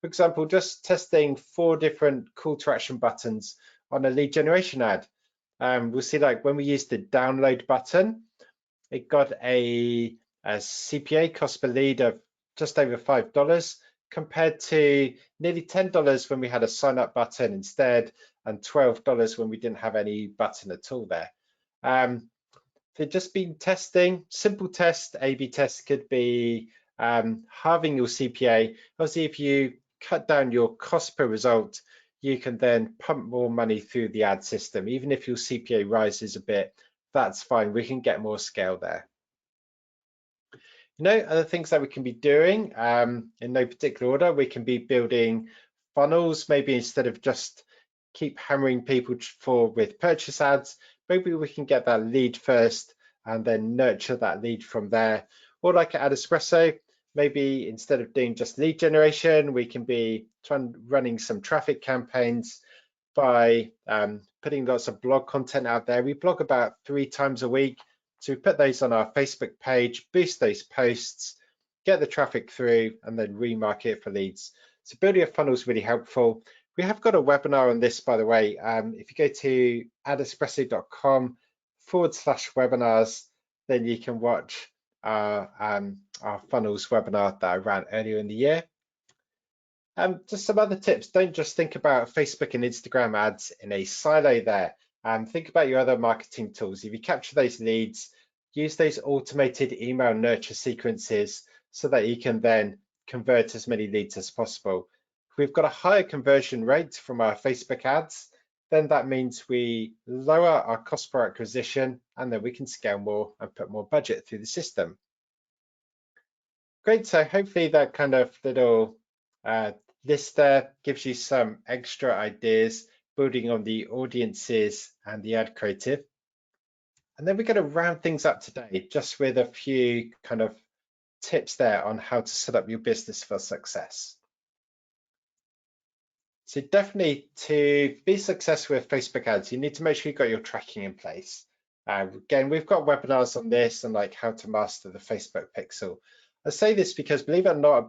For example, just testing 4 different call to action buttons on a lead generation ad. We'll see like when we use the download button, it got a CPA, cost per lead, of just over $5 compared to nearly $10 when we had a sign up button instead, and $12 when we didn't have any button at all there. They've just been testing, simple test, A/B test could be halving your CPA. Obviously, if you cut down your cost per result, you can then pump more money through the ad system. Even if your CPA rises a bit, that's fine. We can get more scale there. You know, other things that we can be doing in no particular order, we can be building funnels. Maybe instead of just keep hammering people with purchase ads, maybe we can get that lead first and then nurture that lead from there. Or like at AdEspresso, maybe instead of doing just lead generation, we can be running some traffic campaigns by putting lots of blog content out there. We blog about 3 times a week. So we put those on our Facebook page, boost those posts, get the traffic through, and then remarket it for leads. So building a funnel is really helpful. We have got a webinar on this, by the way. If you go to adespresso.com/webinars, then you can watch our funnels webinar that I ran earlier in the year. Just some other tips. Don't just think about Facebook and Instagram ads in a silo there. Think about your other marketing tools. If you capture those leads, use those automated email nurture sequences so that you can then convert as many leads as possible. If we've got a higher conversion rate from our Facebook ads, then that means we lower our cost per acquisition, and then we can scale more and put more budget through the system. Great, so hopefully that kind of little list there gives you some extra ideas building on the audiences and the ad creative. And then we're going to round things up today just with a few kind of tips there on how to set up your business for success. So definitely to be successful with Facebook ads, you need to make sure you've got your tracking in place. Again, we've got webinars on this and like how to master the Facebook pixel. I say this because believe it or not,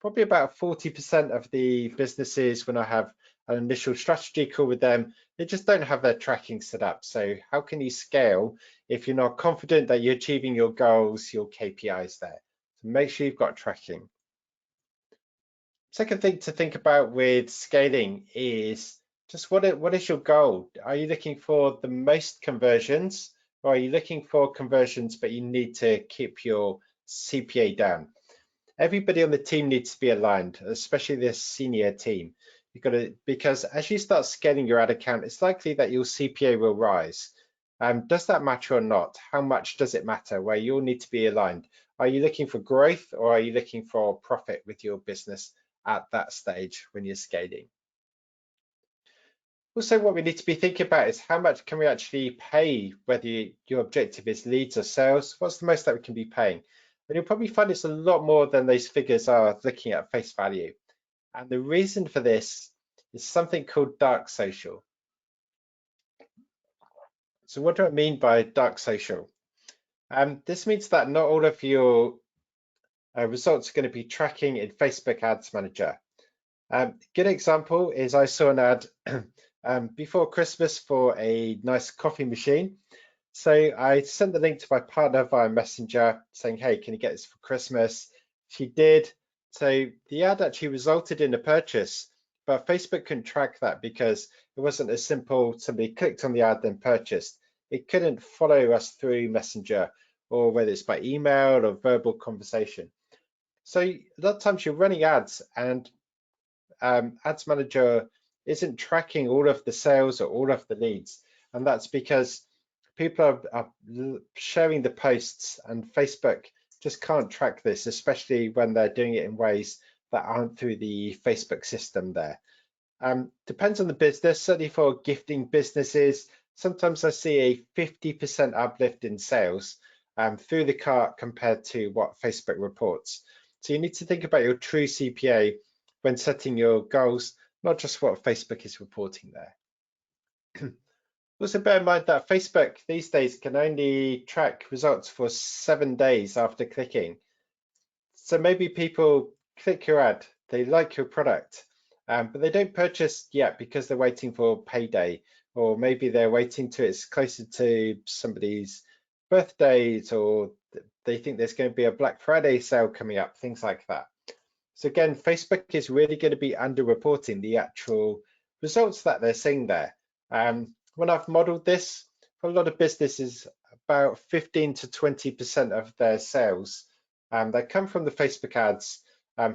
probably about 40% of the businesses, when I have an initial strategy call with them, they just don't have their tracking set up. So how can you scale if you're not confident that you're achieving your goals, your KPIs there? So make sure you've got tracking. Second thing to think about with scaling is just what is your goal? Are you looking for the most conversions, or are you looking for conversions but you need to keep your CPA down? Everybody on the team needs to be aligned, especially this senior team. You've got to, because as you start scaling your ad account, it's likely that your CPA will rise. Does that matter or not? How much does it matter? Where you'll need to be aligned. Are you looking for growth, or are you looking for profit with your business at that stage when you're scaling? Also, what we need to be thinking about is how much can we actually pay, whether your objective is leads or sales. What's the most that we can be paying? And you'll probably find it's a lot more than those figures are looking at face value. And the reason for this is something called dark social. So what do I mean by dark social? This means that not all of your results are going to be tracking in Facebook Ads Manager. Good example is I saw an ad before Christmas for a nice coffee machine. So I sent the link to my partner via Messenger saying, hey, can you get this for Christmas? She did. So the ad actually resulted in a purchase, but Facebook couldn't track that because it wasn't as simple. Somebody clicked on the ad, then purchased. It couldn't follow us through Messenger, or whether it's by email or verbal conversation. So a lot of times you're running ads and Ads Manager isn't tracking all of the sales or all of the leads. And that's because people are sharing the posts, and Facebook just can't track this, especially when they're doing it in ways that aren't through the Facebook system there. Depends on the business. Certainly for gifting businesses, sometimes I see a 50% uplift in sales through the cart compared to what Facebook reports. So you need to think about your true CPA when setting your goals, not just what Facebook is reporting there. Also bear in mind that Facebook these days can only track results for 7 days after clicking. So maybe people click your ad, they like your product, but they don't purchase yet because they're waiting for payday, or maybe they're waiting till it's closer to somebody's birthdays, or they think there's going to be a Black Friday sale coming up, things like that. So again, Facebook is really going to be underreporting the actual results that they're seeing there. When I've modeled this, for a lot of businesses, about 15 to 20% of their sales that come from the Facebook ads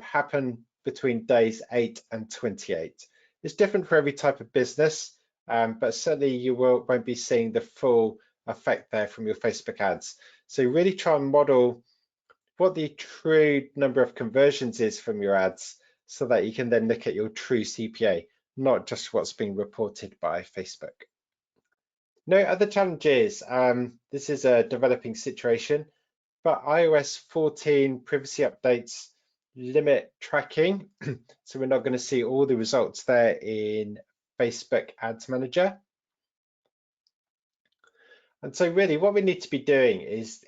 happen between days 8 and 28. It's different for every type of business, but certainly you won't be seeing the full effect there from your Facebook ads. So really try and model what the true number of conversions is from your ads, so that you can then look at your true CPA, not just what's being reported by Facebook. No other challenges. This is a developing situation, but iOS 14 privacy updates limit tracking. So we're not going to see all the results there in Facebook Ads Manager. And so really what we need to be doing is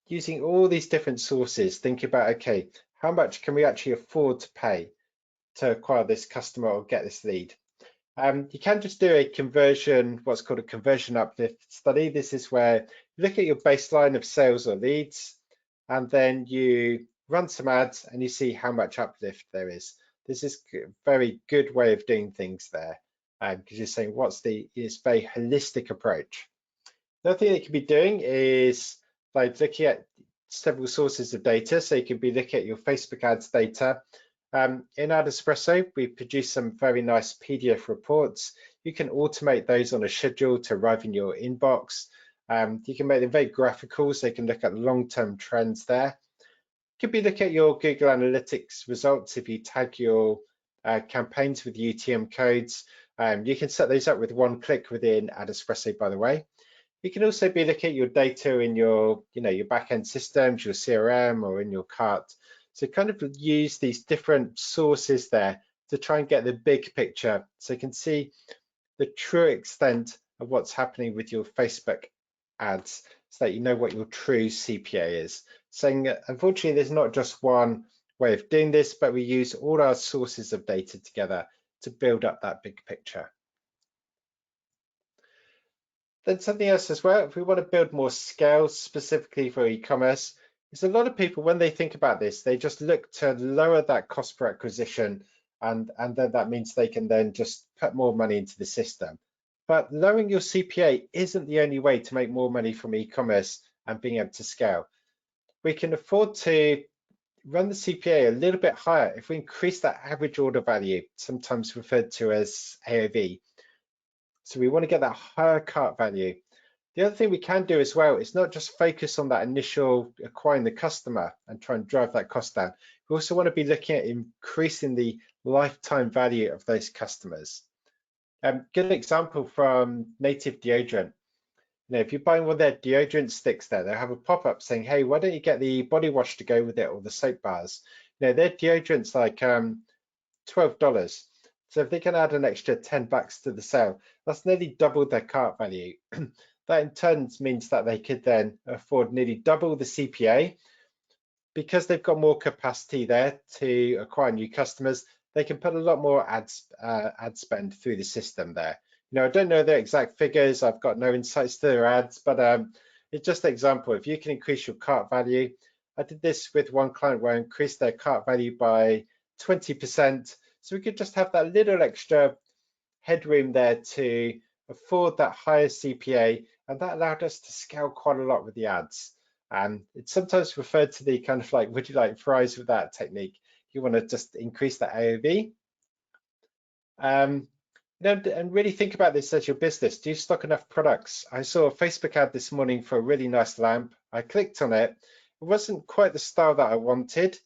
using all these different sources, think about, okay, how much can we actually afford to pay to acquire this customer or get this lead? You can just do a conversion, what's called a conversion uplift study. This is where you look at your baseline of sales or leads, and then you run some ads and you see how much uplift there is. This is a very good way of doing things there, because you're saying it's a very holistic approach. The other thing that you can be doing is like looking at several sources of data. So you could be looking at your Facebook ads data. In AdEspresso, we produce some very nice PDF reports. You can automate those on a schedule to arrive in your inbox. You can make them very graphical, so you can look at long-term trends there. You could be looking at your Google Analytics results if you tag your campaigns with UTM codes. You can set those up with one click within AdEspresso, by the way. You can also be looking at your data in your back-end systems, your CRM, or in your cart. So kind of use these different sources there to try and get the big picture, so you can see the true extent of what's happening with your Facebook ads, so that you know what your true CPA is. Saying unfortunately, there's not just one way of doing this, but we use all our sources of data together to build up that big picture. Then something else as well, if we want to build more scale specifically for e-commerce, is a lot of people, when they think about this, they just look to lower that cost per acquisition, and then that means they can then just put more money into the system. But lowering your CPA isn't the only way to make more money from e-commerce and being able to scale. We can afford to run the CPA a little bit higher if we increase that average order value, sometimes referred to as AOV. So we want to get that higher cart value. The other thing we can do as well is not just focus on that initial acquiring the customer and try and drive that cost down. We also want to be looking at increasing the lifetime value of those customers. Good example from Native Deodorant. If you're buying one of their deodorant sticks there, they'll have a pop-up saying, hey, why don't you get the body wash to go with it, or the soap bars? Their deodorant's like $12. So if they can add an extra $10 to the sale, that's nearly doubled their cart value. That in turn means that they could then afford nearly double the CPA. Because they've got more capacity there to acquire new customers, they can put a lot more ad spend through the system there. I don't know the exact figures, I've got no insights to their ads, but it's just an example. If you can increase your cart value, I did this with one client where I increased their cart value by 20%. So we could just have that little extra headroom there to afford that higher CPA, and that allowed us to scale quite a lot with the ads. And it's sometimes referred to the kind of like, would you like fries with that technique? You want to just increase that AOV. And really think about this as your business. Do you stock enough products? I saw a Facebook ad this morning for a really nice lamp. I clicked on it. It wasn't quite the style that I wanted.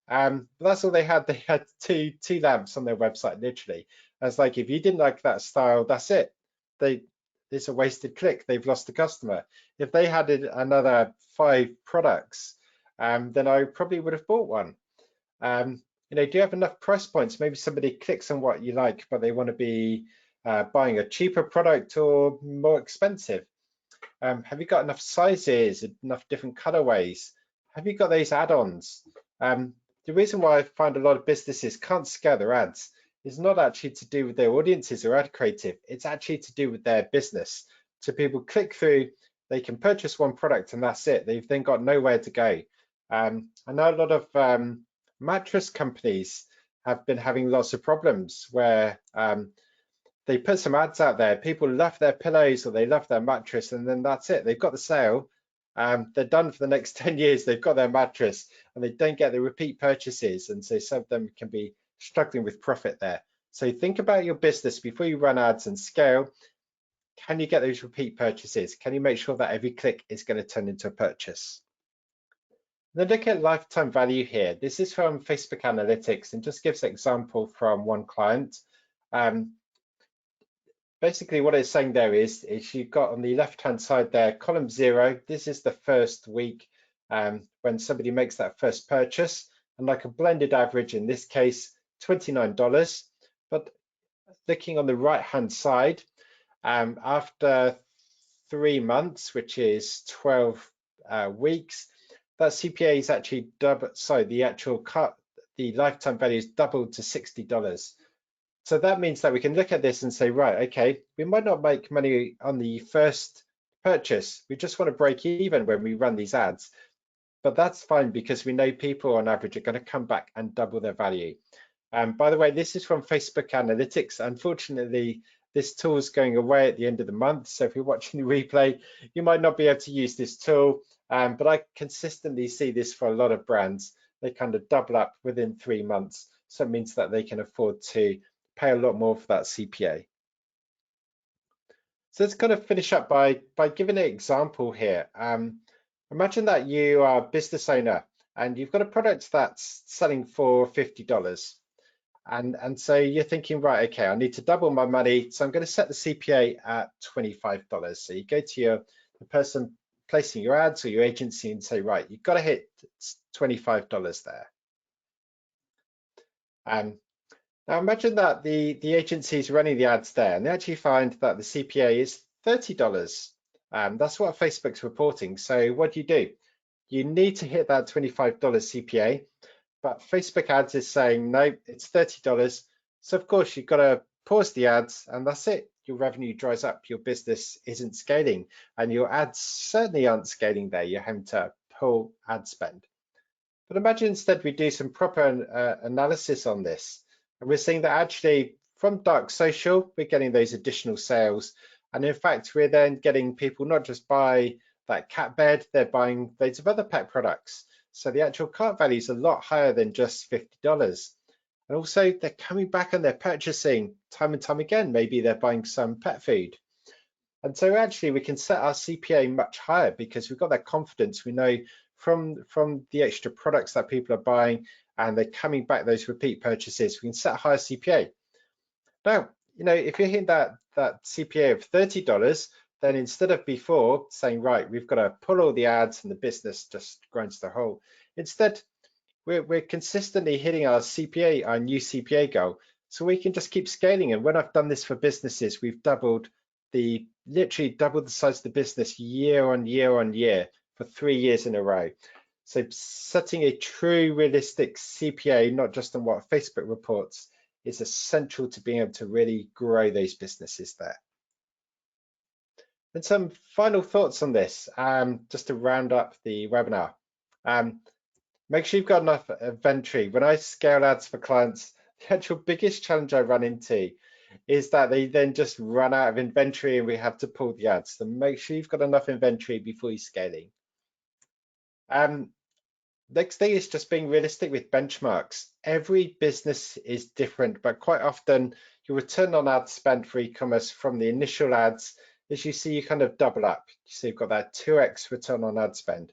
But that's all they had. They had two lamps on their website, literally. I was like, if you didn't like that style, that's it. It's a wasted click. They've lost the customer. If they had another 5 products, then I probably would have bought one. Do you have enough price points? Maybe somebody clicks on what you like, but they want to be buying a cheaper product or more expensive. Have you got enough sizes, enough different colorways? Have you got those add-ons? The reason why I find a lot of businesses can't scale their ads is not actually to do with their audiences or ad creative. It's actually to do with their business. So people click through, they can purchase one product and that's it. They've then got nowhere to go. I know a lot of mattress companies have been having lots of problems where they put some ads out there. People love their pillows or they love their mattress, and then that's it. They've got the sale. They're done for the next 10 years. They've got their mattress and they don't get the repeat purchases. And so some of them can be struggling with profit there. So think about your business before you run ads and scale. Can you get those repeat purchases? Can you make sure that every click is going to turn into a purchase? Then look at lifetime value here. This is from Facebook Analytics and just gives an example from one client. Basically what it's saying there is you've got on the left-hand side there, column 0, this is the first week when somebody makes that first purchase, and like a blended average in this case, $29. But looking on the right-hand side, after 3 months, which is 12 weeks, that CPA is actually double. So the actual the lifetime value is doubled to $60. So that means that we can look at this and say, right, okay, we might not make money on the first purchase. We just want to break even when we run these ads. But that's fine because we know people on average are going to come back and double their value. By the way, this is from Facebook Analytics. Unfortunately, this tool is going away at the end of the month. So if you're watching the replay, you might not be able to use this tool. But I consistently see this for a lot of brands. They kind of double up within 3 months. So it means that they can afford to pay a lot more for that CPA. So let's kind of finish up by giving an example here. Imagine that you are a business owner and you've got a product that's selling for $50. And so you're thinking, right, okay, I need to double my money. So I'm going to set the CPA at $25. So you go to the person placing your ads or your agency and say, right, you've got to hit $25 there. Now imagine that the agency is running the ads there and they actually find that the CPA is $30. That's what Facebook's reporting. So what do? You need to hit that $25 CPA, but Facebook ads is saying, no, it's $30. So of course you've got to pause the ads and that's it. Your revenue dries up, your business isn't scaling, and your ads certainly aren't scaling there. You're having to pull ad spend. But imagine instead we do some proper analysis on this. And we're seeing that actually from dark social, we're getting those additional sales. And in fact, we're then getting people not just buy that cat bed, they're buying loads of other pet products. So the actual cart value is a lot higher than just $50. And also they're coming back and they're purchasing time and time again. Maybe they're buying some pet food. And so actually we can set our CPA much higher because we've got that confidence. We know from the extra products that people are buying and they're coming back, those repeat purchases, we can set a higher CPA. Now, if you're hitting that CPA of $30, then instead of before saying, right, we've got to pull all the ads and the business just grinds to a halt, instead we're consistently hitting our CPA, our new CPA goal. So we can just keep scaling. And when I've done this for businesses, we've literally doubled the size of the business year on year on year for 3 years in a row. So setting a true realistic CPA, not just on what Facebook reports, is essential to being able to really grow those businesses there. And some final thoughts on this, just to round up the webinar. Make sure you've got enough inventory. When I scale ads for clients, the actual biggest challenge I run into is that they then just run out of inventory and we have to pull the ads. So make sure you've got enough inventory before you're scaling. Next thing is just being realistic with benchmarks. Every business is different, but quite often your return on ad spend for e-commerce from the initial ads, as you see, you kind of double up. So you've got that 2x return on ad spend.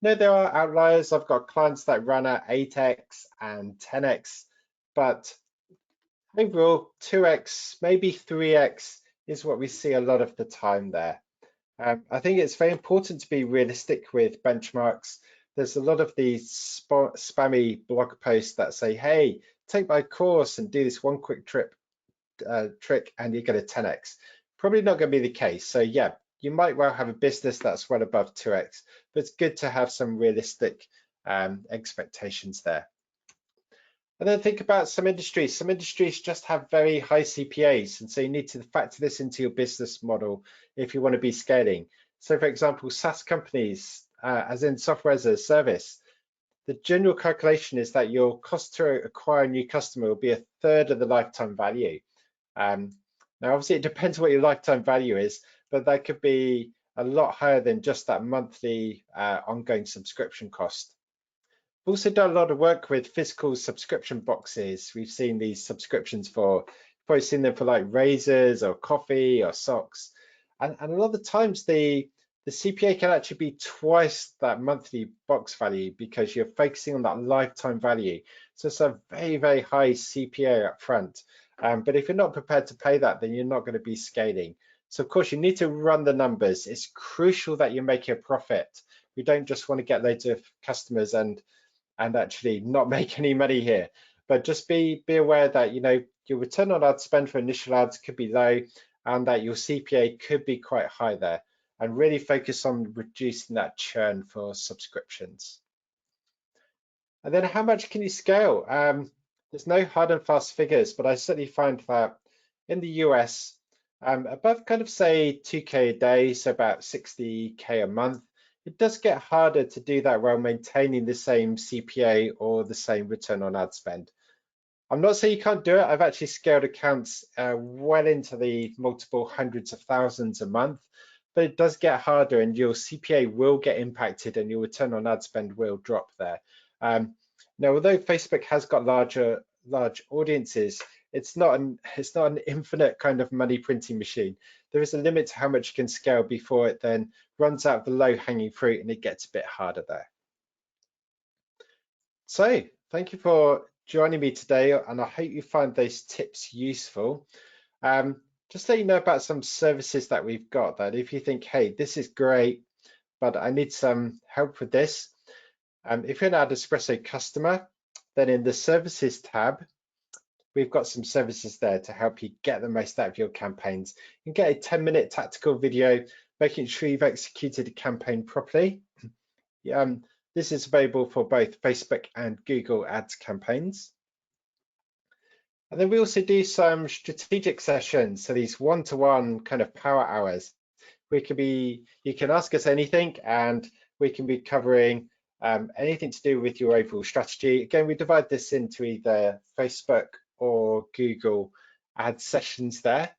No, there are outliers. I've got clients that run at 8x and 10x, but overall 2x, maybe 3x is what we see a lot of the time there. I think it's very important to be realistic with benchmarks. There's a lot of these spammy blog posts that say, hey, take my course and do this one quick trick and you get a 10x. Probably not going to be the case. So yeah, you might well have a business that's well above 2x, but it's good to have some realistic expectations there. And then think about some industries. Some industries just have very high CPAs, and so you need to factor this into your business model if you want to be scaling. So for example, SaaS companies, as in software as a service, the general calculation is that your cost to acquire a new customer will be 1/3 of the lifetime value. Now, obviously, it depends what your lifetime value is, but that could be a lot higher than just that monthly ongoing subscription cost. We've also done a lot of work with physical subscription boxes. We've seen these subscriptions for, you've probably seen them for like razors or coffee or socks. And a lot of the times the CPA can actually be twice that monthly box value because you're focusing on that lifetime value. So it's a very, very high CPA up front. But if you're not prepared to pay that, then you're not going to be scaling. So of course you need to run the numbers. It's crucial that you're making a profit. We don't just want to get loads of customers and actually not make any money here. But just be aware that your return on ad spend for initial ads could be low and that your CPA could be quite high there, and really focus on reducing that churn for subscriptions. And then how much can you scale? There's no hard and fast figures, but I certainly find that in the US, above kind of say 2K a day, so about 60K a month, it does get harder to do that while maintaining the same CPA or the same return on ad spend. I'm not saying you can't do it. I've actually scaled accounts well into the multiple hundreds of thousands a month, but it does get harder and your CPA will get impacted and your return on ad spend will drop there. Now, although Facebook has got large audiences, it's not an infinite kind of money printing machine. There is a limit to how much you can scale before it then runs out of the low hanging fruit and it gets a bit harder there. So thank you for joining me today, and I hope you find those tips useful. Just let you know about some services that we've got that if you think, hey, this is great, but I need some help with this. If you're an AdEspresso customer, then in the services tab, we've got some services there to help you get the most out of your campaigns. You can get a 10-minute tactical video, making sure you've executed a campaign properly. This is available for both Facebook and Google Ads campaigns. And then we also do some strategic sessions, so these one-to-one kind of power hours. You can ask us anything and we can be covering anything to do with your overall strategy. Again, we divide this into either Facebook or Google Ads sessions there.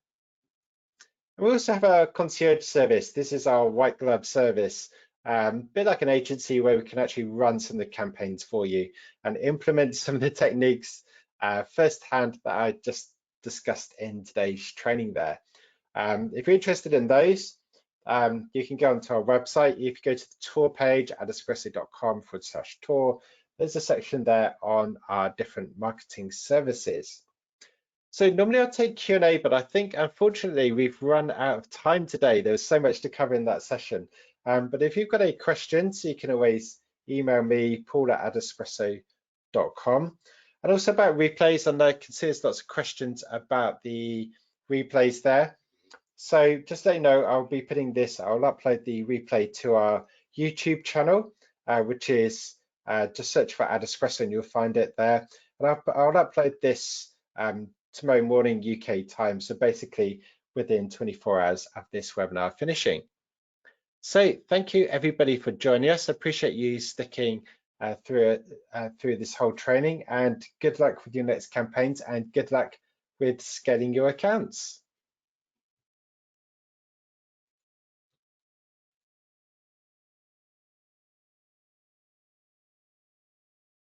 And we also have a concierge service. This is our white glove service. A bit like an agency where we can actually run some of the campaigns for you and implement some of the techniques firsthand that I just discussed in today's training there. If you're interested in those, you can go onto our website. If you go to the tour page, adespresso.com/tour, there's a section there on our different marketing services. So normally I'll take Q&A, but I think unfortunately we've run out of time today. There was so much to cover in that session. But if you've got any questions, you can always email me, paul@adespresso.com. And also about replays, and I can see there's lots of questions about the replays there. So just to let you know, I'll be putting this, I'll upload the replay to our YouTube channel, which is just search for AdEspresso and you'll find it there. And I'll upload this tomorrow morning UK time, so basically within 24 hours of this webinar finishing. So thank you everybody for joining us. I appreciate you sticking through this whole training, and good luck with your next campaigns and good luck with scaling your accounts.